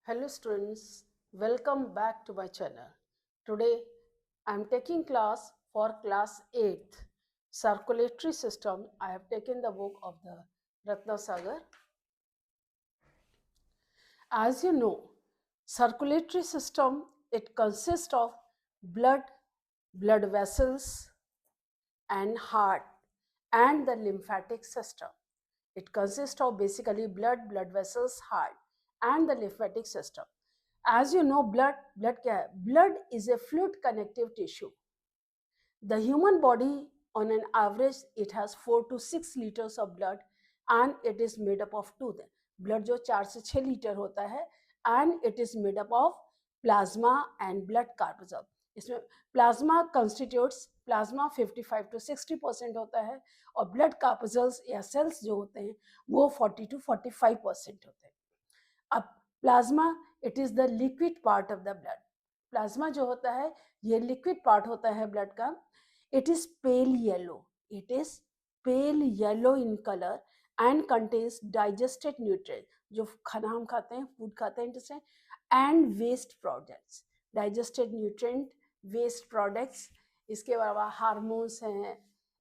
Hello students, welcome back to my channel. Today I am taking class for class 8th circulatory system. I have taken the book of the Ratnasagar. As you know, circulatory system, it consists of blood, blood vessels and heart and the lymphatic system. It consists of basically blood, blood vessels, heart and the lymphatic system. As you know, blood is a fluid connective tissue. The human body, on an average, it has 4 to 6 liters of blood and it is made up of two. Blood जो 4 से 6 litre होता है and it is made up of plasma and blood corpuscle. इसमें plasma constitutes plasma 55 to 60% होता है और blood corpuscles या sales जो होते हैं वो 40 to 45% होते हैं. अब plasma it is the liquid part of the blood. Plasma जो होता है ये लिक्विड पार्ट होता है ब्लड का. It is pale yellow. It is pale yellow in colour and contains digested nutrient. जो खाना हम खाते हैं, फूड खाते हैं जिससे, and waste products. Digested nutrient, waste products, इसके अलावा हार्मोन्स हैं,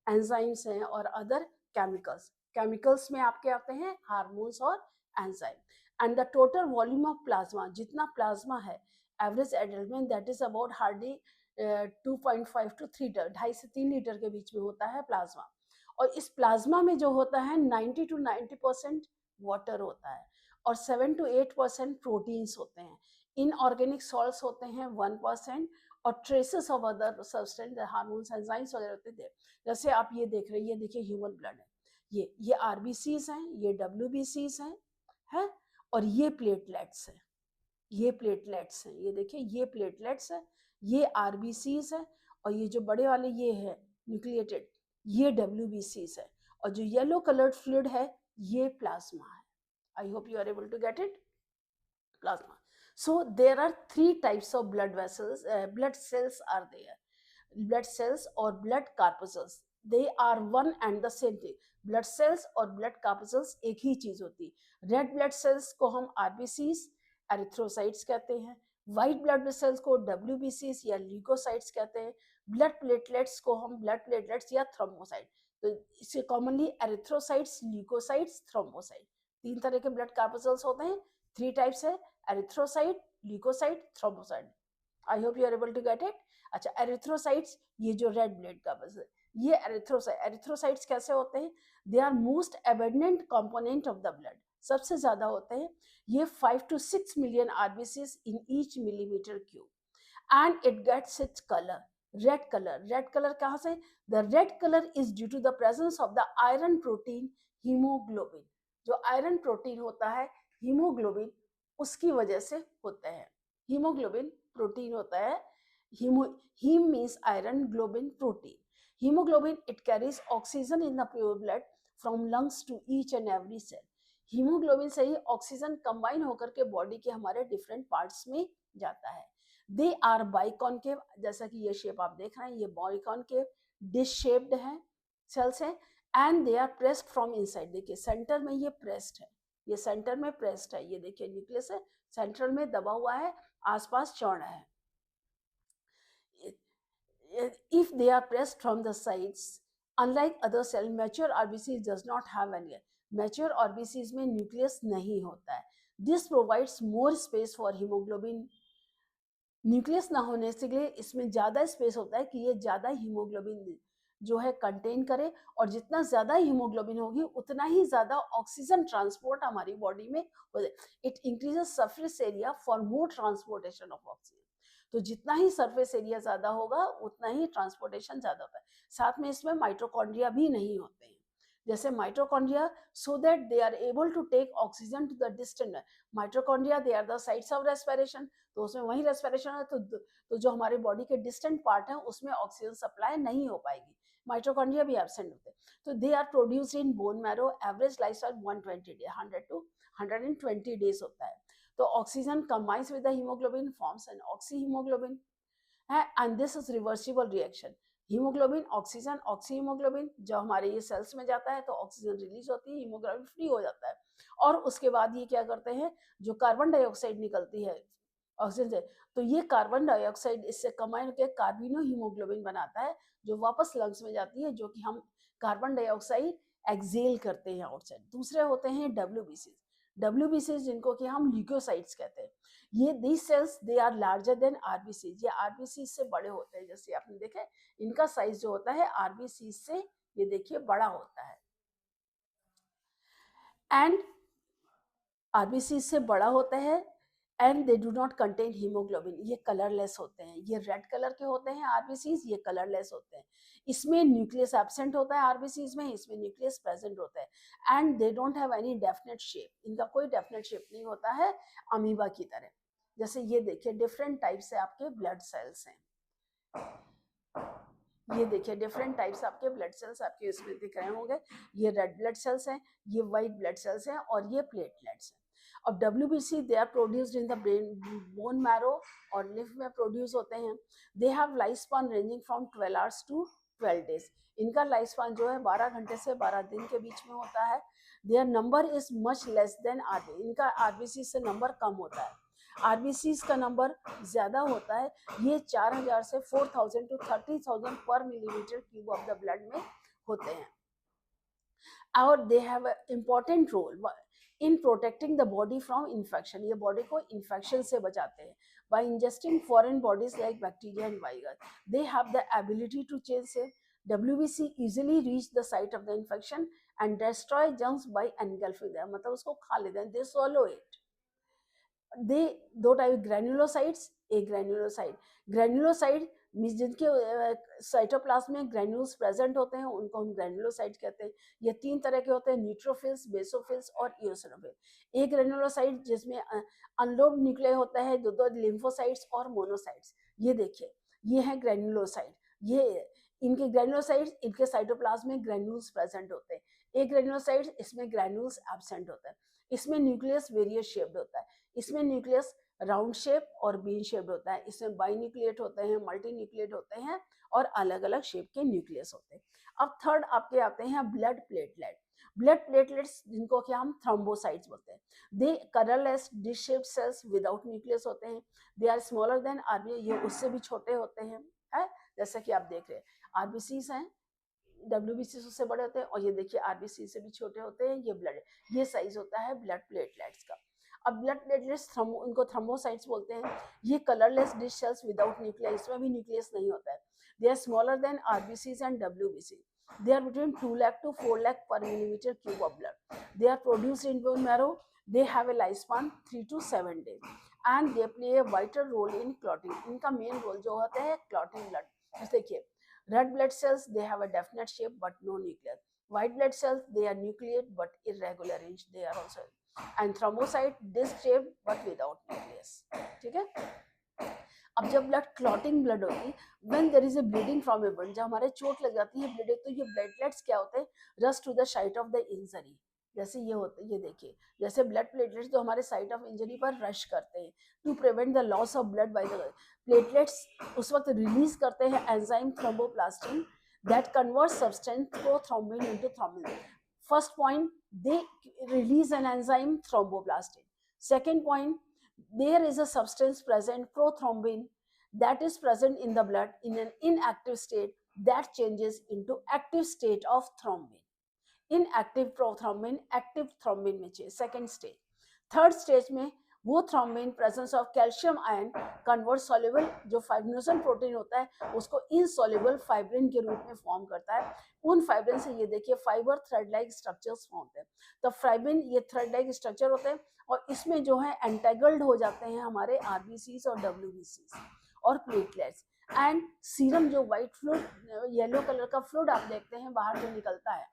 एंजाइम्स हैं और अदर केमिकल्स. केमिकल्स में आपके आते हैं हार्मोन्स और enzyme. And the total volume of plasma, जितना प्लाज्मा है एवरेज एडल्ट में, that is about hardly 2.5 to 3 litre, 2.5 से 3 लीटर के बीच में होता है प्लाज्मा. और इस प्लाज्मा में जो होता है 90 to 90% वाटर होता है और 7 to 8% प्रोटीन्स होते हैं. इनऑर्गेनिक सॉल्ट्स होते हैं 1% और traces of other substance, hormones, enzymes वगैरह होते हैं. जैसे आप ये देख रहे हैं, ये देखिए ह्यूमन ब्लड है, ये आरबीसीज हैं, ये डब्ल्यूबीसीज हैं, है, और ये प्लेटलेट्स हैं. ये प्लेटलेट्स हैं, ये देखिए ये प्लेटलेट्स है, ये आरबीसीज है और ये जो बड़े वाले ये है न्यूक्लिएटेड, ये डब्ल्यूबीसीज है और जो येलो कलर्ड फ्लूइड है ये प्लाज्मा है. I hope you are able to get it. Plasma. So there are 3 types of blood vessels, blood cells are there. Blood cells or blood corpuscles, they are one and the same thing. Blood cells और blood corpuscles एक ही चीज होती है. Red blood cells को हम RBCs, erythrocytes कहते हैं. व्हाइट ब्लड सेल्स को WBCs या ल्यूकोसाइट्स कहते हैं. ब्लड प्लेटलेट्स को हम ब्लड प्लेटलेट्स या थ्रोम्बोसाइट. तो इसे कॉमनली एरिथ्रोसाइट्स, ल्यूकोसाइट्स, थ्रोम्बोसाइट, 3 तरह के ब्लड कार्पसल्स होते हैं. 3 टाइप्स है, erythrocyte, leucocyte, thrombocyte. I hope you are able to get it. अच्छा, एरिथ्रोसाइट्स ये जो रेड ब्लड कार्पस है, ये एरिथ्रोसाइट्स कैसे होते हैं? They are most abundant component of the blood. सबसे ज्यादा होते हैं. ये 5 to 6 million RBCs in each millimeter cube and it gets its color red color. Red color कहाँ से? The red color is due to the presence of the iron protein hemoglobin. जो iron protein होता है haemoglobin, उसकी वजह से होता है. हीमोग्लोबिन प्रोटीन होता है. Haem means iron, globin protein. Haemoglobin it carries oxygen in the pure blood from lungs to each and every cell. Haemoglobin से ही ऑक्सीजन कंबाइन होकर के बॉडी के हमारे डिफरेंट पार्ट्स में जाता है. दे आर बाइकॉनकेव, जैसा कि ये शेप आप देख रहे हैं, ये बाइकॉनकेव डिश शेप्ड है सेल्स है. And they are pressed from inside. देखिए सेंटर में ये प्रेस्ड है, ये सेंटर में प्रेस्ड है. ये देखिए न्यूक्लियस है, सेंट्रल में दबा हुआ है, आसपास चौड़ा है. If they are pressed from the sides, unlike other cell, mature RBCs does not have any. Mature RBCs में न्यूक्लियस नहीं होता है. This provides more space for hemoglobin. Nucleus ना होने से लिए इसमें ज्यादा स्पेस होता है कि ये ज्यादा हीमोग्लोबिन जो है कंटेन करे, और जितना ज्यादा हीमोग्लोबिन होगी उतना ही ज्यादा ऑक्सीजन ट्रांसपोर्ट हमारी बॉडी में हो जाए. It increases surface area for more transportation of oxygen. तो जितना ही सरफेस एरिया ज्यादा होगा उतना ही ट्रांसपोर्टेशन ज्यादा होता है. साथ में इसमें माइटोकॉन्ड्रिया भी नहीं होते हैं. जैसे mitochondria, so that they are able to take oxygen to the distant. Mitochondria they are the sites of respiration. तो उसमें वही रेस्पिरेशन है, तो जो हमारे बॉडी के डिस्टेंट पार्ट है उसमें ऑक्सीजन सप्लाई नहीं हो पाएगी. माइटोकॉन्ड्रिया भी एब्सेंट होते हैं. तो they are produced in bone marrow. Average life style 120 day, 100 to 120 days होता है. तो oxygen combines with the haemoglobin forms an oxy haemoglobin है. And this is reversible reaction. Haemoglobin, oxygen, oxy haemoglobin, जब हमारे ये सेल्स में जाता है तो ऑक्सीजन रिलीज होती है, हीमोग्लोबिन फ्री हो जाता है. और उसके बाद ये क्या करते हैं, जो कार्बन डाइऑक्साइड निकलती है ऑक्सीजन से, तो ये कार्बन डाइऑक्साइड इससे कंबाइन होकर कार्बिनो हीमोग्लोबिन बनाता है, जो वापस लंग्स में जाती है, जो कि हम कार्बन डाइऑक्साइड एक्सेल करते हैं आउटसाइड। दूसरे होते हैं डब्ल्यूबीसी जिनको कि हम ल्यूकोसाइट्स कहते हैं। ये these cells they are larger than RBC, ये आरबीसी से बड़े होते हैं। जैसे आपने देखे इनका साइज जो होता है आरबीसी से ये देखिए बड़ा होता है, एंड आरबीसी से बड़ा होता है, and they do not contain haemoglobin, ये कलरलेस होते हैं। ये रेड कलर के होते हैं आरबीसीज, ये कलरलेस होते हैं। इसमें न्यूक्लियस एब्सेंट होता है आरबीसीज में, इसमें न्यूक्लियस प्रेजेंट होता है, and they don't have any definite shape, इनका कोई डेफिनेट शेप नहीं होता है अमीबा की तरह। जैसे ये देखिए डिफरेंट टाइप से आपके ब्लड सेल्स हैं, ये देखिए डिफरेंट टाइप्स आपके ब्लड सेल्स आपके इसमें दिख रहे होंगे। ये रेड ब्लड सेल्स हैं, ये वाइट ब्लड सेल्स हैं, और ये प्लेटलेट्स हैं। और WBC they are produced in the brain, bone marrow और लिव में प्रोड्यूस होते हैं। They have life span ranging from 12 hours to 12 days, इनका लाइफ स्पान जो है 12 घंटे से 12 दिन के बीच में होता है। Their number is much less than RB, इनका आरबीसी से नंबर कम होता है, आरबीसीज का नंबर ज्यादा होता है। ये 4000 से 4000 टू 30,000 पर millimetre cube of the blood में होते हैं, और they have important role in protecting the body from infection, ये बॉडी को इन्फेक्शन से बचाते हैं। By ingesting foreign bodies like bacteria and virus, they have the ability to change से WBC easily reach the site of the infection and destroy germs by engulfing them, मतलब उसको खा लेते हैं, they swallow it। दे दो type granulocytes, एक ग्रेन्युलोसाइड means जिनके cytoplasm में ग्रेन्यूल्स प्रेजेंट होते हैं उनको हम ग्रेन्युलोसाइट कहते हैं। ये 3 तरह के होते हैं, न्यूट्रोफिल्स, बेसोफिल्स और इओसिनोफिल। एक ग्रेन्युलोसाइट जिसमें अनलोब न्यूक्लियर होता है, दो लिम्फोसाइट्स और मोनोसाइट्स। ये देखिए ये है ग्रेन्युलोसाइट, ये इनके ग्रेन्युलोसाइट्स, इनके साइटोप्लाज्म में ग्रेन्यूल्स प्रेजेंट होते हैं। एक ग्रेन्युलोसाइट्स इसमें ग्रेन्यूल्स एब्सेंट होता है। इसमें न्यूक्लियस वेरियस शेप्ड होता है, इसमें न्यूक्लियस राउंड शेप और बीन शेप्ड होता है, इसमें बाई न्यूक्लिएट होते हैं, मल्टी न्यूक्लिएट होते हैं, और अलग अलग शेप के न्यूक्लियस होते हैं। अब थर्ड आपके आते हैं ब्लड प्लेटलेट। ब्लड प्लेटलेट्स जिनको कि हम थ्रोम्बोसाइट्स बोलते हैं, they colourless disc shaped cells without nucleus होते हैं। They are smaller than RB, ये उससे भी छोटे होते हैं, है जैसा कि आप देख रहे हैं आरबीसीज हैं, WBC उससे बड़े होते हैं, और ये देखिए आरबीसी से भी छोटे होते हैं। ये ब्लड, ये साइज होता है ब्लड प्लेटलेट्स का। अब ब्लड प्लेटलेट्स उनको थ्रोम्बोसाइट्स बोलते हैं। ये colourless dish cells without nucleus, इसमें भी न्यूक्लियस नहीं होता है। They are smaller than RBCs and WBC। They are between 2 lakh to 4 lakh per millimeter cube of blood. They are produced in bone marrow. They have a lifespan 3 to 7 days, and they play a vital role in clotting. इनका main role जो होता है clotting blood। देखिए red blood cells they have a definite shape but no nucleus. White blood cells they are nucleate but irregular range, they are also, and thrombocyte disc shaped but without nucleus। ठीक है। अब जब blood clotting blood होगी, when there is a bleeding from a wound, जब हमारे चोट लग जाती है ब्लीडिंग, तो ये प्लेटलेट्स क्या होते हैं, rush to the site of the injury. जैसे ये होते हैं, ये देखिए जैसे ब्लड प्लेटलेट्स तो हमारे साइट ऑफ इंजरी पर रश करते हैं to prevent the loss of blood by the platelets. उस वक्त रिलीज करते हैं enzyme thromboplastin that convert substance prothrombin into thrombin. First point, they release an enzyme thromboplastin. Second point, there is a substance present, prothrombin, that is present in the blood in an inactive state that changes into active state of thrombin। inactive prothrombin active thrombin में चाहिए second stage. Third stage में वो thrombin presence of calcium ion convert soluble, जो fibrinogen protein होता है उसको insoluble fibrin के रूप में फॉर्म करता है। उन फाइब्रिन से ये देखिए fibre thread like structures form होते हैं। तो फाइब्रिन ये थ्रेड लाइक स्ट्रक्चर होते हैं, और इसमें जो है एंटेगल्ड हो जाते हैं हमारे आरबीसीज और WBCs और प्लेटलेट्स। एंड सीरम जो व्हाइट फ्लूइड येलो कलर का फ्लूइड आप देखते हैं बाहर जो निकलता है,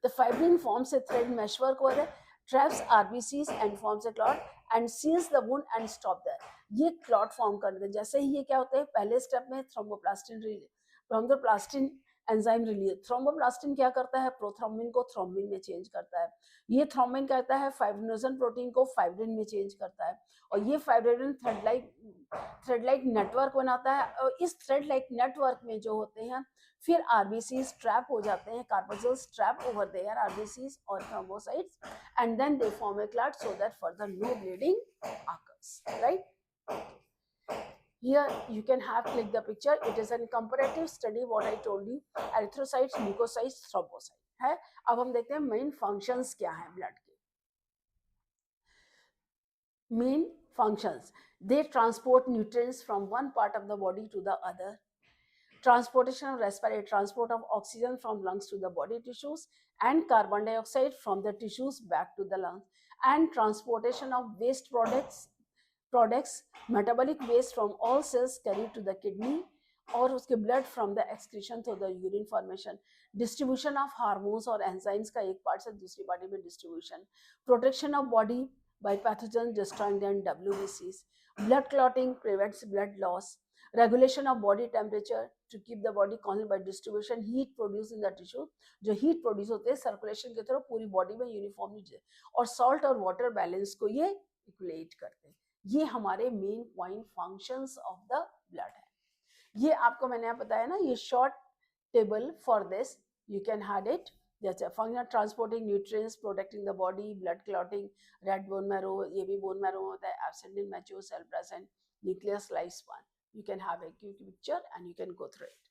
the fibrin forms a thread meshwork over it, traps RBCs and forms a clot and seals the wound and stop there। ये क्लॉट फॉर्म कर देते हैं। जैसे ही ये क्या होता है, पहले स्टेप में थ्रोम्बोप्लास्टिन एंजाइम रिलीज। थ्रोम्बोप्लास्टिन क्या करता है, प्रोथ्रोम्बिन को थ्रोम्बिन में चेंज करता है। ये थ्रोम्बिन कहता है फाइब्रिनोजन प्रोटीन को फाइब्रिन में चेंज करता है, और ये फाइब्रिन थ्रेड लाइक नेटवर्क बनाता है। और इस थ्रेड लाइक नेटवर्क में जो होते हैं फिर आरबीसीज ट्रैप हो जाते हैं, corpuscles trap over there RBCs और thrombocytes, and then they form a clot so that further no bleeding occurs, right? Here you can have click the picture. It is a comparative study what I told you, erythrocytes, leukocytes, thrombocyte है। अब हम देखते हैं main functions क्या हैं blood के। Main functions, they transport nutrients from one part of the body to the other, transportation of respiratory, transport of oxygen from lungs to the body tissues, and carbon dioxide from the tissues back to the lungs, and transportation of waste products metabolic waste from all cells carried to the kidney, और उसके blood from the excretion through the urine formation, distribution of hormones और enzymes का एक part से दूसरी body में distribution, protection of body by pathogens destroying them WBCs, blood clotting prevents blood loss, regulation of body temperature to keep the body constant by distribution heat produced in the tissue, जो heat produce होते हैं circulation के through पूरी body में uniformly, और salt और water balance को ये इक्वलेट करते हैं। ये हमारे main point functions of the blood है। ये आपको मैंने यहाँ बताया ना, ये short table for this you can had it, जैसे function transporting nutrients, protecting the body, blood clotting, red bone marrow, ये भी बोन मैरो होता है, absent in mature cell present, nucleus life span, you can have a quick picture and you can go through it.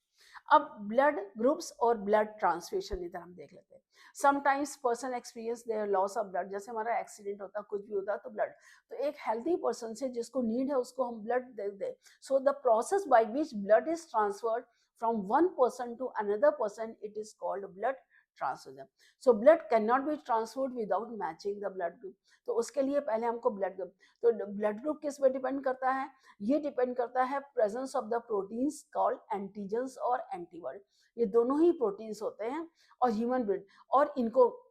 अब blood groups और blood transfusion इधर हम देख लेते हैं। Sometimes person experience there loss of blood, जैसे हमारा accident होता है, कुछ भी होता है तो ब्लड, तो एक हेल्दी पर्सन से जिसको नीड है उसको हम ब्लड दे दे, so the process by which blood is transferred from one person to another person, it is called blood transfusion. So blood can not be transferred without matching the blood group, तो उसके लिए पहले हमको blood group, तो blood group किस पे depend करता है, ये डिपेंड करता है presence of the proteins called antigens और एंटीबॉडी, ये दोनों ही प्रोटीन्स होते हैं और ह्यूमन ब्लड, और इनको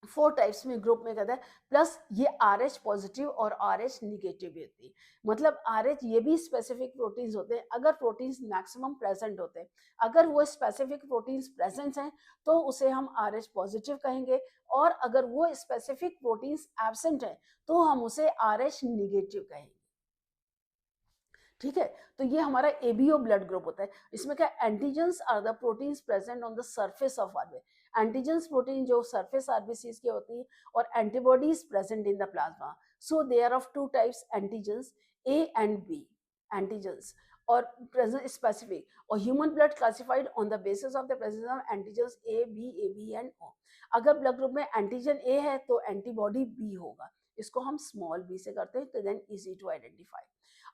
4 टाइप्स में ग्रुप में कहता है, प्लस ये RH पॉजिटिव और RH निगेटिव भी होती है, मतलब RH ये भी स्पेसिफिक प्रोटीन्स होते हैं, अगर प्रोटीन्स मैक्सिमम प्रेजेंट होते हैं, अगर वो स्पेसिफिक प्रोटीन्स प्रेजेंट हैं तो उसे हम RH पॉजिटिव कहेंगे, और अगर वो स्पेसिफिक प्रोटीन्स एब्सेंट हैं तो हम उसे RH निगेटिव कहेंगे। ठीक है, तो ये हमारा एबीओ ब्लड ग्रुप होता है। इसमें क्या, antigens are the proteins present on the surface of RBC, antigens protein जो सरफेस आरबीसीज की होती है, और antibodies present in the plasma. So they are of 2 types, antigens A and B, antigens और प्रेजेंट स्पेसिफिक, और human blood classified on the basis of the presence of antigens A B and O. अगर blood group में antigen A है तो antibody B होगा, इसको हम small B से करते हैं, तो देन इजी टू आइडेंटिफाई।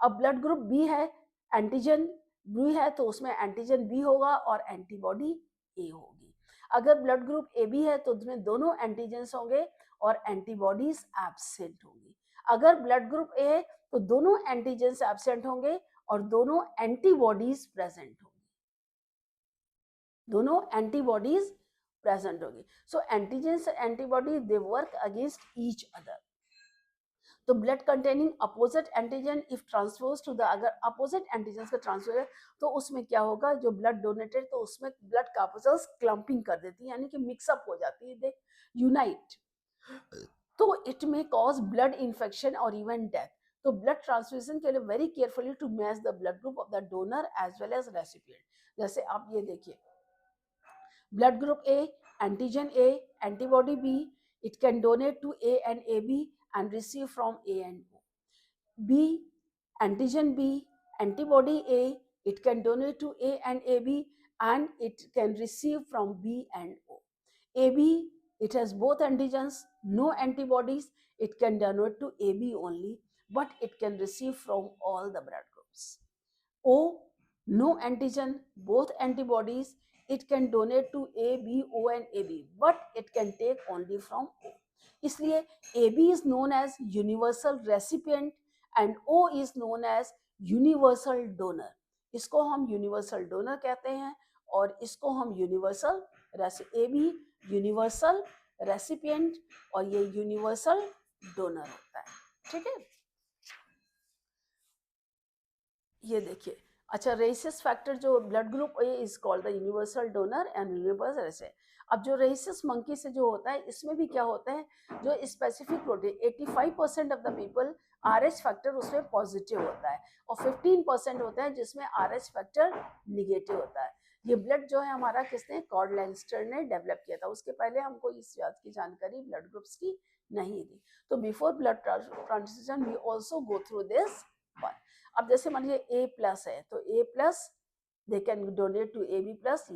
अब ब्लड ग्रुप बी है, एंटीजन बी है, तो उसमें एंटीजन बी होगा और एंटीबॉडी ए होगी। अगर ब्लड ग्रुप ए बी है तो उसमें दोनों एंटीजेंस होंगे और एंटीबॉडीज एब्सेंट होंगी। अगर ब्लड ग्रुप ए है तो दोनों एंटीजेंस एब्सेंट होंगे और दोनों एंटीबॉडीज प्रेजेंट होंगी, दोनों एंटीबॉडीज प्रेजेंट होगी। So antigens antibody they work against each other. तो blood containing opposite antigen if transfers to the, अगर अपोजिट एंटीजन का ट्रांसफर है तो उसमें क्या होगा, जो ब्लड डोनेटेड, तो उसमें ब्लड कार्पस्कल्स क्लम्पिंग कर देती है, यानी कि मिक्सअप हो जाती है, दे यूनाइट, तो इट में कॉज ब्लड इन्फेक्शन और इवन डेथ। तो ब्लड ट्रांसफ्यूजन के लिए very carefully to match the blood group of the donor as well as recipient. जैसे आप ये देखिए, blood group A, antigen A, antibody B, it can donate to A and AB and receive from A and O. B, antigen B, antibody A, it can donate to A and AB and it can receive from B and O. AB, it has both antigens, no antibodies, it can donate to AB only, but it can receive from all the blood groups. O, no antigen, both antibodies, it can donate to A, B, O and AB, but it can take only from O. इसलिए AB is known as universal recipient and O is known as universal donor. इसको हम universal donor कहते हैं और इसको हम universal AB universal recipient और ये universal donor होता है। ठीक है, ये देखिए, अच्छा, रेसिस फैक्टर जो blood group A is called the universal donor and universal ऐसे। अब जो रेसिस मंकी से जो होता है, इसमें भी क्या होता है, जो specific protein 85% of the people RH factor उसमें पॉजिटिव होता है और 15% होता है जिसमें RH फैक्टर निगेटिव होता है। ये ब्लड जो है हमारा किसने, कॉर्ड लैंगस्टर ने डेवलप किया था। उसके पहले हमको इस बात की जानकारी ब्लड ग्रुप्स की नहीं थी। तो before blood transfusion we also go through this one. अब जैसे मान लीजिए A प्लस है तो A plus they can donate to AB plus.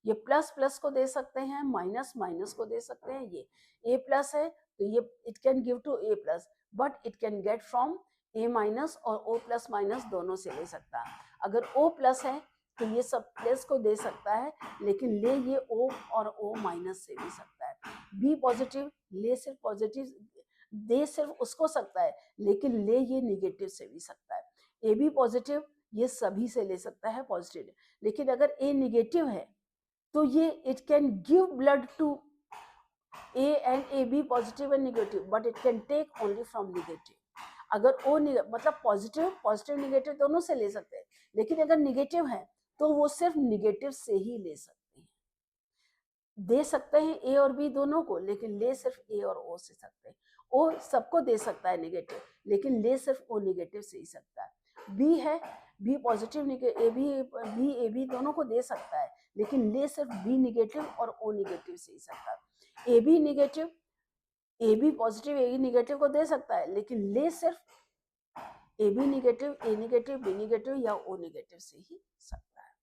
ये प्लस प्लस को दे सकते हैं, माइनस माइनस को दे सकते हैं। ये A प्लस है तो ये it can give to A plus, but it can get from A minus और O प्लस माइनस दोनों से ले सकता है। अगर O प्लस है तो ये सब प्लस को दे सकता है, लेकिन ले ये O और O माइनस से भी सकता है। B पॉजिटिव ले सिर्फ पॉजिटिव दे सिर्फ उसको सकता है, लेकिन ले ये निगेटिव से भी सकता है। ए बी पॉजिटिव ये सभी से ले सकता है पॉजिटिव, लेकिन अगर ए निगेटिव है तो ये it can give blood to A and A B positive and negative, but it can take only from negative. अगर ओ मतलब पॉजिटिव पॉजिटिव निगेटिव दोनों से ले सकते हैं, लेकिन अगर निगेटिव है तो वो सिर्फ निगेटिव से ही ले सकते हैं। दे सकते हैं ए और बी दोनों को, लेकिन ले सिर्फ ए और ओ से सकते हैं। ओ सबको दे सकता है निगेटिव, लेकिन ले सिर्फ ओ निगेटिव से ही सकता है। बी है, बी पॉजिटिव ए बी दोनों को दे सकता है, लेकिन ले सिर्फ बी निगेटिव और ओ निगेटिव से ही सकता है। A B negative A B positive A negative को दे सकता है, लेकिन ले सिर्फ A B negative B negative या ओ निगेटिव से ही सकता है।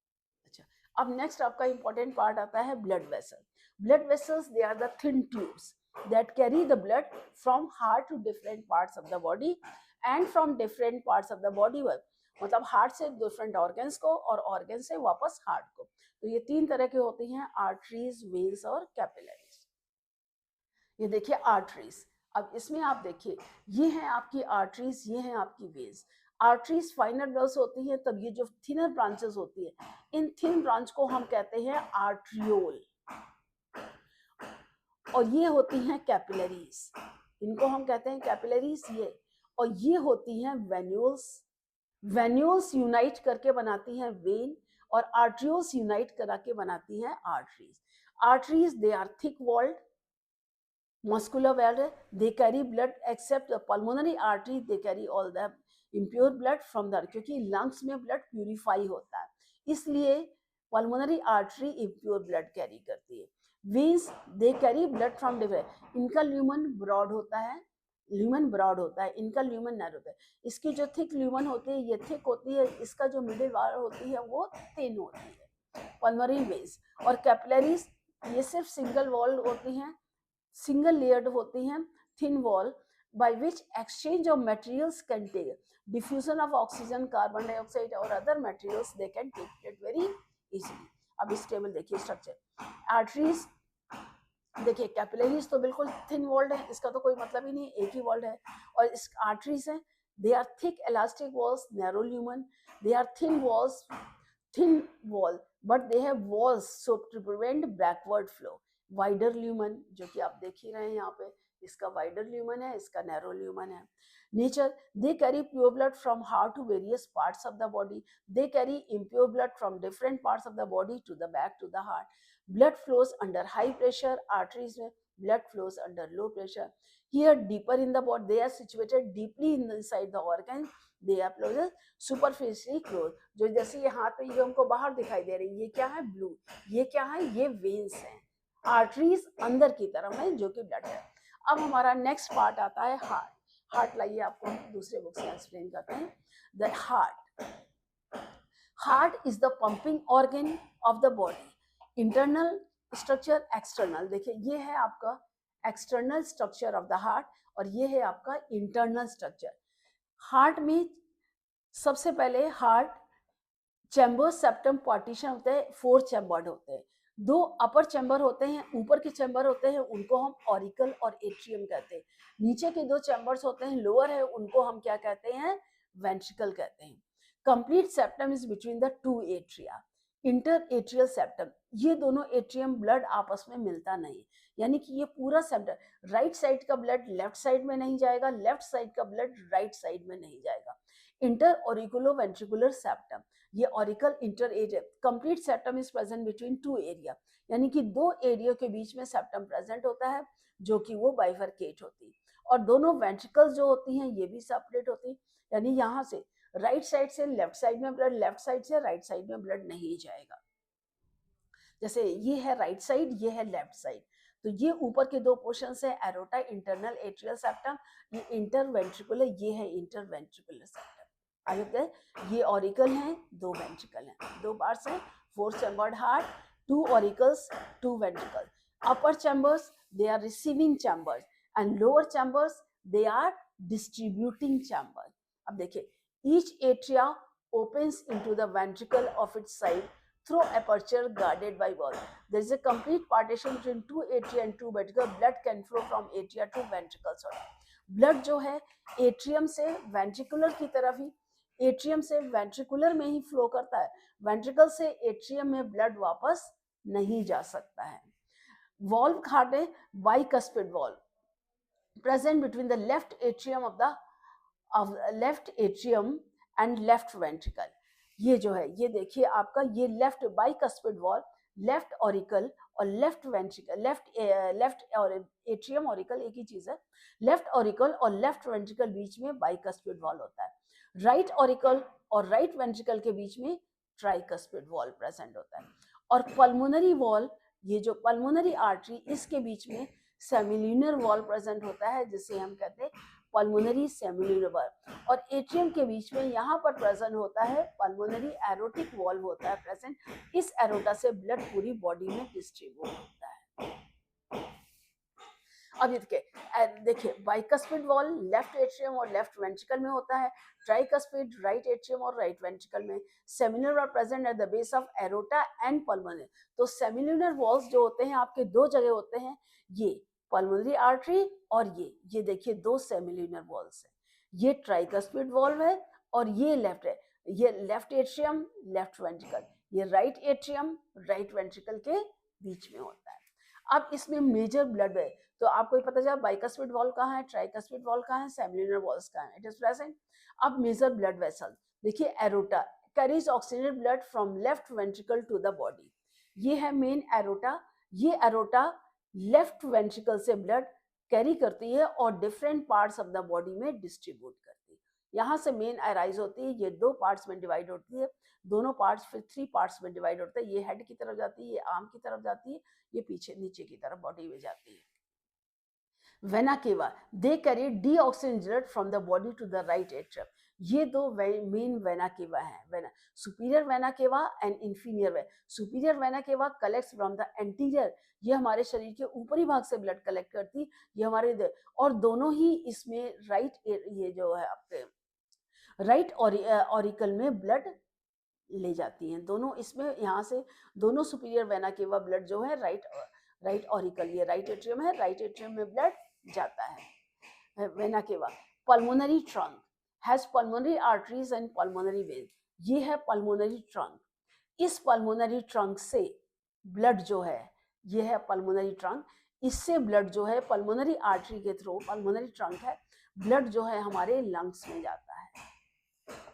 अच्छा, अब नेक्स्ट आपका इंपॉर्टेंट पार्ट आता है blood vessel. Blood vessels they are the thin tubes that carry the blood from heart to different parts of the body and from different parts of the body मतलब heart से different organs को और organ से वापस heart को। तो ये तीन तरह के होते हैं, आर्टरीज, वेन्स और कैपिलरीज। ये देखिए आर्टरीज, अब इसमें आप देखिए ये हैं आपकी आर्टरीज, ये हैं आपकी वेन्स। आर्टरीज फाइनर ब्लड्स होती हैं, तब ये जो थिनर ब्रांचेस होती है, इन थिन ब्रांच को हम कहते हैं आर्ट्रियोल, और ये होती हैं कैपिलरीज, इनको हम कहते हैं कैपिलरीज ये, और ये होती हैं वेन्यूल्स। वेन्यूल्स यूनाइट करके बनाती हैं वेन, और आर्ट्रियोल्स यूनाइट करा के बनाती हैं arteries. Arteries they are thick walled muscular valve, they carry blood except the pulmonary artery, they carry all the impure blood from the, क्योंकि lungs में blood purify होता है, इसलिए pulmonary artery impure blood carry करती है। veins they carry blood from different, इनका lumen broad होता है, ल्यूमन ब्रॉड होता है, इनका ल्यूमन नैरो होता है। इसकी जो थिक ल्यूमन होती है ये थिक होती है, इसका जो मिडिल वाल होती है वो थिन होती है, पल्मोनरी वेन्स। और कैपिलरीज ये सिर्फ सिंगल वॉल होती हैं, सिंगल लेयर्ड होती हैं, thin wall, by which exchange of materials can take, diffusion of oxygen, carbon dioxide और other materials they can take it very easily। अब इस टेबल देखिए स्ट्रक्चर। आर्टरीज देखिए, कैपिलरीज तो बिल्कुल थिन वॉल्ड है, इसका तो कोई मतलब ही नहीं, एक ही वॉल्ड है। और इस आर्टरीज है, they are thick elastic walls, narrow lumen, they are thin walls, thin wall, but they have walls so to prevent backward flow. Wider lumen जो कि आप देख ही रहे हैं यहाँ पे, इसका वाइडर ल्यूमन है, इसका नैरो ल्यूमन है। Nature, they carry pure blood from heart to various parts of the body, they carry impure blood from different parts of the body to the back to the heart. blood flows under high pressure, arteries में blood flows under low pressure। Here deeper in the body, they are situated deeply inside the organ, they are closed, superficially closed। जो जैसे ये हाथ पे ये हमको बाहर दिखाई दे रही है, ये क्या है, ब्लू, ये क्या है, ये वेन्स हैं। आर्टरीज अंदर की तरफ है जो कि ब्लड है। अब हमारा नेक्स्ट पार्ट आता है हार्ट। हार्ट लाइए आपको दूसरे बुक से एक्सप्लेन करते हैं। The heart is the pumping organ of the body. Internal structure, external, देखिए ये है आपका external structure of the heart और ये है आपका इंटरनल स्ट्रक्चर। हार्ट में सबसे पहले हार्ट चैम्बर, सेप्टम, पार्टीशन होते हैं, 4 चैम्बर्ड होते हैं। 2 अपर चैम्बर होते हैं, ऊपर के चैम्बर होते हैं, उनको हम ऑरिकल और एट्रियम कहते हैं। नीचे के 2 चैम्बर्स होते हैं, लोअर है, उनको हम क्या कहते हैं, वेंट्रिकल कहते हैं। Complete septum is between the 2 atria. Inter atrial septum, ये दोनों एट्रियम ब्लड आपस में मिलता नहीं, यानी कि ये पूरा सेप्टम, राइट साइड का ब्लड लेफ्ट साइड में नहीं जाएगा, लेफ्ट साइड का ब्लड राइट साइड में नहीं जाएगा। इंटर ऑरिकुलो वेंट्रिकुलर सेप्टम, ये auricle inter area, complete septum is present between two area, यानी कि दो एरिया के बीच में सेप्टम प्रेजेंट होता है जो कि वो बाइफरकेट होती है, और दोनों वेंट्रिकल्स जो होती हैं ये भी सेपरेट होती है, यानी यहाँ से राइट साइड से लेफ्ट साइड में ब्लड, लेफ्ट साइड से राइट साइड में ब्लड नहीं जाएगा। जैसे ये है राइट साइड, ये है लेफ्ट साइड, तो ये ऊपर के दो पोर्शन है एरोटा इंटरनल एट्रियल सेप्टम, ये इंटरवेंट्रिकुलर, ये है इंटरवेंट्रिकुलर सेप्टम। आगे बढ़ते, ये ऑरिकल है, दो वेंट्रिकल हैं, दो पार्ट्स हैं, 4 chambered heart, 2 auricles, 2 ventricle. Upper chambers they are receiving chambers and lower chambers they are distributing chamber. अब देखिए, each atria opens into the ventricle of its side through aperture guarded by wall. There is a complete partition between two atria and two ventricle. Blood can flow from atria to ventricles. Blood जो है atrium से ventricular की तरफ ही, atrium से ventricular में ही flow करता है, ventricle से एट्रियम में ब्लड वापस नहीं जा सकता है। वॉल्व हार्ट है bicuspid valve present between the left atrium of left atrium and left ventricle. ये जो है, ये देखिए आपका, ये left bicuspid valve, left auricle और लेफ्ट वेंट्रिकल, लेफ्ट और एट्रियम ऑरिकल एक ही चीज है, लेफ्ट ऑरिकल और लेफ्ट वेंट्रिकल बीच में बाइकस्पिड वॉल होता है, राइट ऑरिकल और राइट वेंट्रिकल के बीच में ट्राइकस्पिड वॉल प्रेजेंट होता है, और पल्मोनरी वॉल, ये जो पल्मोनरी आर्टरी, इसके बीच में सेमिल्यूनर वॉल प्रेजेंट होता है जिसे हम कहते हैं पल्मोनरी सेमिल्यूनर वॉल, और एट्रियम के बीच में यहाँ पर प्रेजेंट होता है पल्मोनरी एरोटिक वॉल्व होता है प्रेजेंट। इस एरोटा से ब्लड पूरी बॉडी में डिस्ट्रीब्यूट होता है। अब ये देखिए बाइकस्पिड वॉल लेफ्ट एट्रियम और लेफ्ट वेंट्रिकल में होता है, ट्राइकस्पिड राइट एट्रियम और राइट वेंट्रिकल में, semilunar are present at the base of aorta and pulmonary. तो सेमिल्यूनर वॉल्स जो होते हैं आपके दो जगह होते हैं, ये पल्मोनरी आर्टरी और ये देखिए दो सेमिल्यूनर वॉल्स है, ये ट्राइकस्पिड वॉल्व है और ये लेफ्ट है, ये लेफ्ट एट्रियम लेफ्ट वेंट्रिकल, ये राइट एट्रियम राइट वेंट्रिकल के बीच में होता है। अब इसमें मेजर ब्लड है, तो आपको पता चला बाइकस्पिड वॉल्व कहाँ है, ट्राइकस्पिड वॉल्व कहाँ है, सेमिल्यूनर वॉल्स कहाँ है, इट इज प्रेजेंट। अब मेजर ब्लड वेसल देखिए, aorta carries oxygenated blood from left ventricle to the body, ये है मेन एरोटा, ये एरोटा लेफ्ट वेंट्रिकल से ब्लड कैरी करती है और different parts of the body में डिस्ट्रीब्यूट करती है, यहाँ से मेन अराइज होती है, ये दो पार्ट्स में डिवाइड होती है, दोनों पार्ट्स फिर 3 पार्ट्स में डिवाइड होता है, ये हेड की तरफ जाती है, ये आर्म की तरफ जाती है, ये पीछे नीचे की तरफ बॉडी में जाती है। Vena cava they carry deoxygenated blood from the body to the right atrium, ये दो मेन वेना केवा है, vena superior vena cava and inferior vena. Superior vena cava collects from the anterior, ये हमारे शरीर के ऊपरी भाग से ब्लड कलेक्ट करती, ये हमारे, और दोनों ही इसमें राइट, ये जो है आपके राइट ऑरिकल में ब्लड ले जाती हैं, दोनों इसमें, यहाँ से दोनों सुपीरियर वेना केवा ब्लड जो है राइट ऑरिकल, ये राइट एट्रियम है, राइट एट्रियम में ब्लड जाता है वेना केवा। Pulmonary trunk has pulmonary arteries and pulmonary vein, ये है पल्मोनरी ट्रंक, इस पल्मोनरी ट्रंक से ब्लड जो है, ये है पल्मोनरी ट्रंक, इससे ब्लड जो है पल्मोनरी आर्टरी के थ्रू, पल्मोनरी ट्रंक है, ब्लड जो है हमारे लंग्स में जाता है।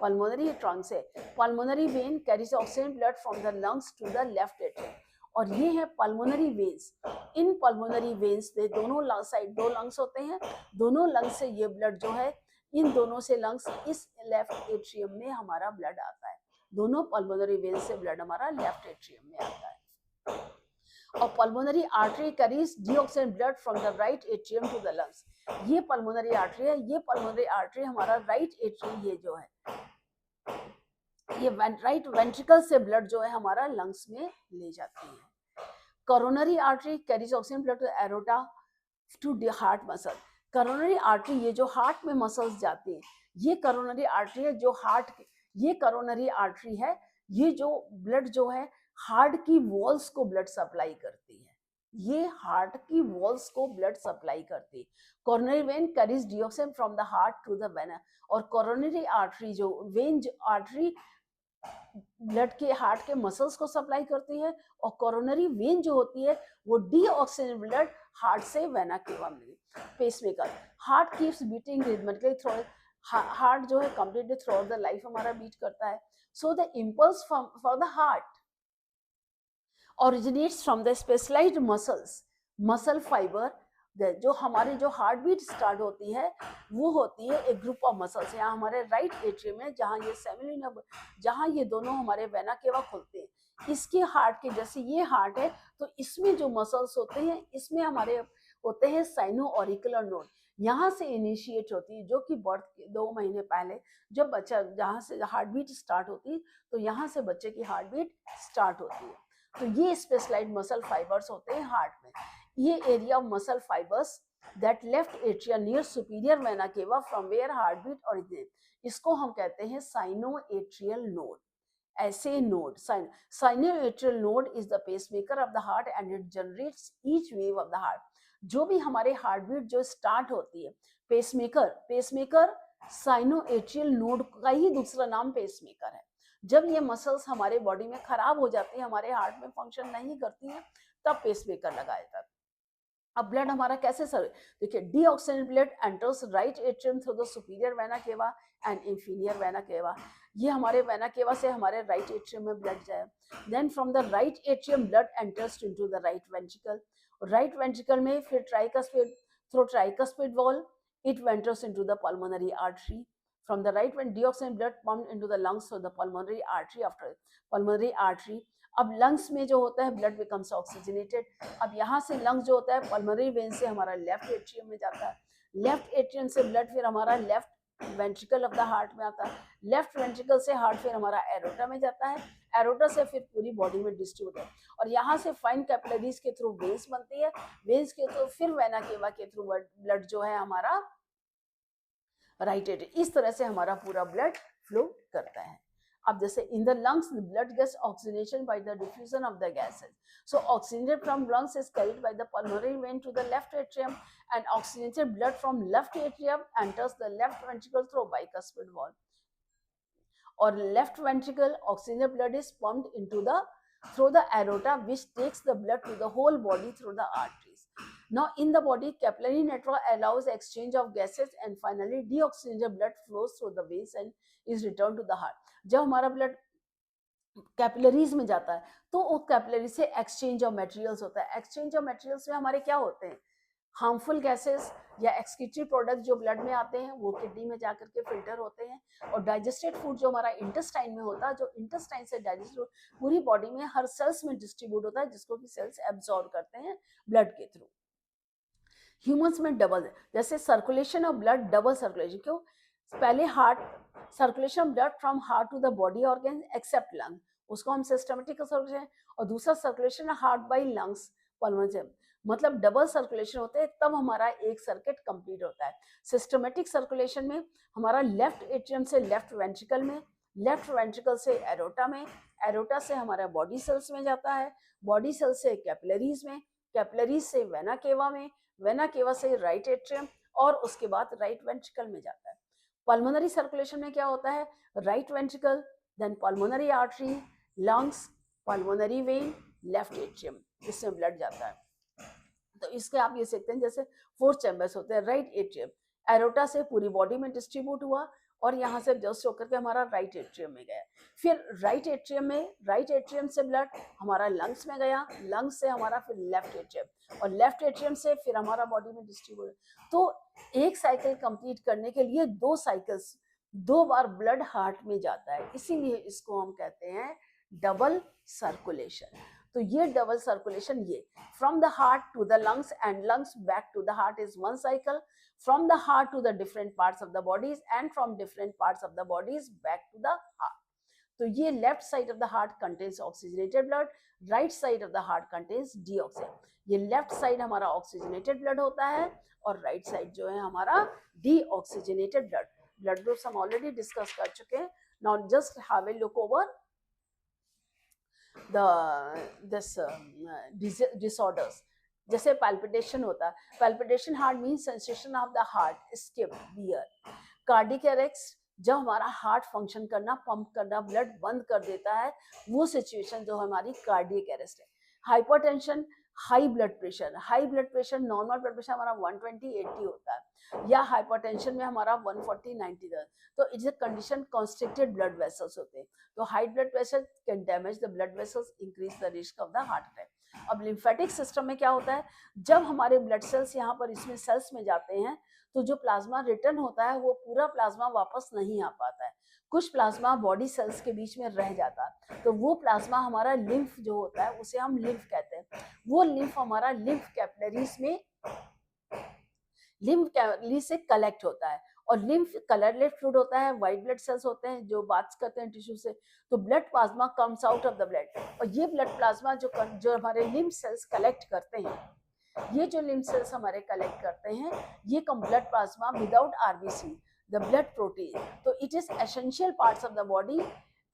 पल्मोनरी ट्रंक से pulmonary vein carries oxygen blood from the lungs to the left atrium, और ये है पल्मोनरी वेन्स, इन पल्मोनरी वेन्स से दोनों साइड दो लंग्स होते हैं, दोनों लंग्स से ये ब्लड जो है, इन दोनों से लंग्स, इस लेफ्ट एट्रियम में हमारा ब्लड आता है, दोनों पल्मोनरी वेन्स से ब्लड हमारा लेफ्ट एट्रियम में आता है। और pulmonary artery carries deoxygenated blood from the right atrium to the lungs, ये पल्मोनरी आर्टरी है, ये पल्मोनरी आर्टरी हमारा राइट एट्रियम, ये जो है ये राइट वेंट्रिकल से ब्लड जो है हमारा लंग्स में ले जाती है। Coronary artery carries oxygen blood to aorta to the heart muscle, coronary artery ये जो हार्ट में मसल्स जाती है, ये कोरोनरी आर्टरी है जो हार्ट, ये कोरोनरी आर्टरी है, ये जो ब्लड जो है हार्ट की वॉल्स को ब्लड सप्लाई करती है, ये हार्ट की वॉल्स को ब्लड सप्लाई करती है। Coronary vein carries deoxygen from the heart to the vena, और कोरोनरी आर्टरी जो वेन आर्टरी ब्लड के हार्ट के मसल्स को सप्लाई करती है, और कोरोनरी वेन जो होती है वो डीऑक्सीजनेटेड ब्लड हार्ट से वेना केवा में। Pacemaker heart keeps beating rhythmically through heart जो है completely throughout the life हमारा बीट करता है. So the impulse for the heart originates from the specialized muscle fibre. जो हमारी जो हार्ट बीट स्टार्ट होती है वो होती है एक ग्रुप ऑफ मसल्स. यहाँ हमारे राइट एट्रियम में जहाँ ये सेमिलिनम, जहाँ ये दोनों हमारे वेना केवा खुलते हैं, इसके हार्ट के जैसे ये हार्ट है तो इसमें जो मसल्स होते हैं इसमें हमारे होते हैं साइनो ऑरिकुलर नोड. यहाँ से इनिशिएट होती है, जो कि बर्थ के 2 महीने पहले जब बच्चा जहाँ से हार्ट बीट स्टार्ट होती है तो यहाँ से बच्चे की हार्ट बीट स्टार्ट होती है. तो ये स्पेशलाइज्ड मसल फाइबर्स होते हैं हार्ट में. ये area of muscle fibres that left atria near superior vena cava from where heart beat originate, इसको हम कहते हैं साइनो एट्रियल नोड. ऐसे node sino atrial node is the pacemaker of the heart and it generates each wave of the heart. जो भी हमारे heart beat जो start होती है, पेसमेकर साइनो एट्रियल नोड का ही दूसरा नाम पेसमेकर है. जब ये मसल्स हमारे बॉडी में खराब हो जाती है, हमारे हार्ट में फंक्शन नहीं करती है, तब पेसमेकर लगाया जाता है. अब ब्लड हमारा कैसे सर, देखिए deoxygenated blood enters right atrium through the superior vena cava and inferior vena cava. ये हमारे वेना केवा से हमारे राइट एट्रियम में ब्लड जाए. Then from the right atrium blood enters into the right ventricle. Right ventricle में फिर tricuspid, through tricuspid valve it enters into the pulmonary artery. From the right when deoxygenated blood pumped into the lungs through the pulmonary artery. After pulmonary artery, अब lungs में जो होता है blood becomes oxygenated. अब यहाँ से lungs जो होता है पल्मोनरी वेन से हमारा लेफ्ट एट्रियम में जाता है. लेफ्ट एट्रियम से ब्लड फिर हमारा left ventricle of the heart में आता है. लेफ्ट वेंट्रिकल से हार्ट फिर हमारा एरोटा में जाता है. एरोटा से फिर पूरी बॉडी में डिस्ट्रीब्यूट है. और यहाँ से फाइन कैपिलरीज के थ्रू वेन्स बनती है. वेन्स के थ्रू फिर वेना केवा के थ्रू ब्लड जो है हमारा राइट एट्रियम. इस तरह से हमारा पूरा ब्लड फ्लो करता है. अब जैसे in the lungs blood gets oxygenation by the diffusion of the gases. So oxygenated from lungs is carried by the pulmonary vein to the left atrium and oxygenated blood from left atrium enters the left ventricle through bicuspid valve. और left ventricle oxygenated blood is pumped into the through the aorta which takes the blood to the whole body through the arteries. Now in the body capillary network allows exchange of gases and finally deoxygenated blood flows through the veins and is returned to the heart. जब हमारा blood capillaries में जाता है तो वो capillary से exchange of materials होता है. एक्सचेंज ऑफ मटेरियल्स में हमारे क्या होते हैं, हार्मफुल गैसेस या एक्सक्रीटरी प्रोडक्ट जो ब्लड में आते हैं वो किडनी में जाकर के फिल्टर होते हैं. और डाइजेस्टेड फूड जो हमारा इंटेस्टाइन में होता है, जो इंटेस्टाइन से डाइजेस्ट पूरी बॉडी में हर सेल्स में डिस्ट्रीब्यूट होता है, जिसको कि सेल्स एब्जॉर्ब करते हैं ब्लड के थ्रू. ह्यूमंस में डबल, जैसे circulation of blood double circulation. क्यों, पहले heart circulation blood from heart to the body organ except lung, उसको हम सिस्टमेटिक सर्कुलेशन. और दूसरा circulation heart by lungs pulmonary, मतलब डबल सर्कुलेशन होते हैं, तब हमारा एक सर्किट कंप्लीट होता है. सिस्टमेटिक सर्कुलेशन में हमारा लेफ्ट एट्रियम से लेफ्ट वेंट्रिकल में, लेफ्ट वेंट्रिकल से एरोटा में, एरोटा से हमारा बॉडी सेल्स में जाता है, बॉडी सेल से कैपिलरीज में, कैपिलरीज से वेना केवा में, वेना केवा से राइट एट्रियम और उसके बाद राइट वेंट्रिकल में जाता है. पल्मोनरी सर्कुलेशन में क्या होता है, right ventricle, then pulmonary artery, lungs, pulmonary vein, left atrium, इसमें ब्लड जाता है. तो इसके आप ये देखते हैं जैसे 4 चैम्बर्स होते हैं. राइट एट्रियम एरोटा से पूरी बॉडी में डिस्ट्रीब्यूट हुआ और यहाँ से जस्ट होकर के हमारा राइट एट्रियम में गया. फिर राइट एट्रियम में, राइट एट्रियम से ब्लड हमारा लंग्स में गया, लंग्स से हमारा फिर लेफ्ट एट्रियम और लेफ्ट एट्रियम से फिर हमारा बॉडी में डिस्ट्रीब्यूट. तो एक साइकिल कंप्लीट करने के लिए 2 साइकिल्स, 2 बार ब्लड हार्ट में जाता है, इसीलिए इसको हम कहते हैं डबल सर्कुलेशन. तो ये डबल सर्कुलेशन, ये from the heart to the lungs and lungs back to the heart is 1 cycle, from the heart to the different parts of the bodies and from different parts of the bodies back to the heart. तो ये left side of the heart contains oxygenated blood, right side of the heart contains deoxygenated. ये left side हमारा oxygenated blood होता है और right side जो है हमारा डीऑक्सीजनेटेड ब्लड. ब्लड ग्रुप्स हम ऑलरेडी डिस्कस कर चुके हैं. Now just have a look over this disorders. जैसे palpitation होता है, palpitation heart means sensation of the heart skip beer. cardiac arrest, जब हमारा हार्ट फंक्शन करना, पंप करना, ब्लड बंद कर देता है, वो सिचुएशन जो हमारी कार्डियक अरेस्ट है. Hypertension, high blood pressure, normal blood pressure हमारा 120/80 होता है, या हाइपरटेंशन में हमारा 140/90 था। तो it's a condition constricted blood vessels होते हैं। तो high blood pressure can damage the blood vessels, increase the risk of the heart attack. अब लिम्फेटिक सिस्टम में क्या होता है, जब हमारे ब्लड सेल्स यहाँ पर इसमें सेल्स में जाते हैं तो जो प्लाज्मा रिटर्न होता है वो पूरा प्लाज्मा वापस नहीं आ पाता है, कुछ प्लाज्मा बॉडी सेल्स के बीच में रह जाता है। तो वो प्लाज्मा हमारा लिम्फ जो होता है उसे हम लिम्फ कहते हैं। वो लिम्फ हमारा लिम्फ कैपिलरीज में लिम्फ कैपिलरी से कलेक्ट होता है, और लिम्फ कलरलेस फ्लूइड होता है, व्हाइट ब्लड सेल्स होते हैं जो बात करते हैं टिश्यू से। तो blood plasma comes out of the blood, और ये ब्लड प्लाज्मा जो हमारे लिम्फ सेल्स कलेक्ट करते हैं, ये जो लिम्फ सेल्स हमारे कलेक्ट करते हैं, ये कम blood plasma without RBC, the blood protein, तो it is essential parts of the body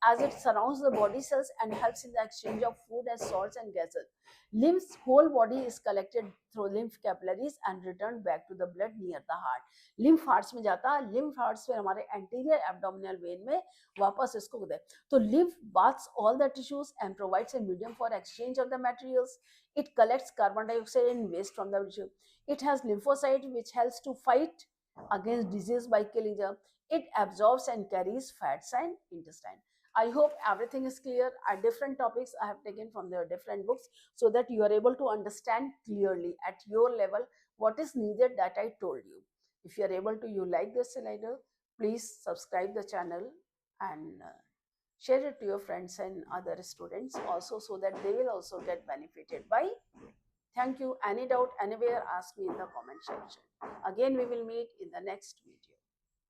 as it surrounds the body cells and helps in the exchange of food as salts and gases. Lymph's whole body is collected through lymph capillaries and returned back to the blood near the heart. lymph hearts में जाता है, lymph hearts फिर हमारे anterior abdominal vein में वापस इसको दे। तो lymph bathes all the tissues and provides a medium for exchange of the materials. It collects carbon dioxide and waste from the tissue. It has lymphocyte which helps to fight against disease by killing them. It absorbs and carries fats and intestine. I hope everything is clear. At different topics I have taken from their different books so that you are able to understand clearly at your level what is needed that I told you. If you are able to, you like this slider, please subscribe the channel and share it to your friends and other students also so that they will also get benefited by. Thank you. Any doubt, anywhere, ask me in the comment section. Again, we will meet in the next video.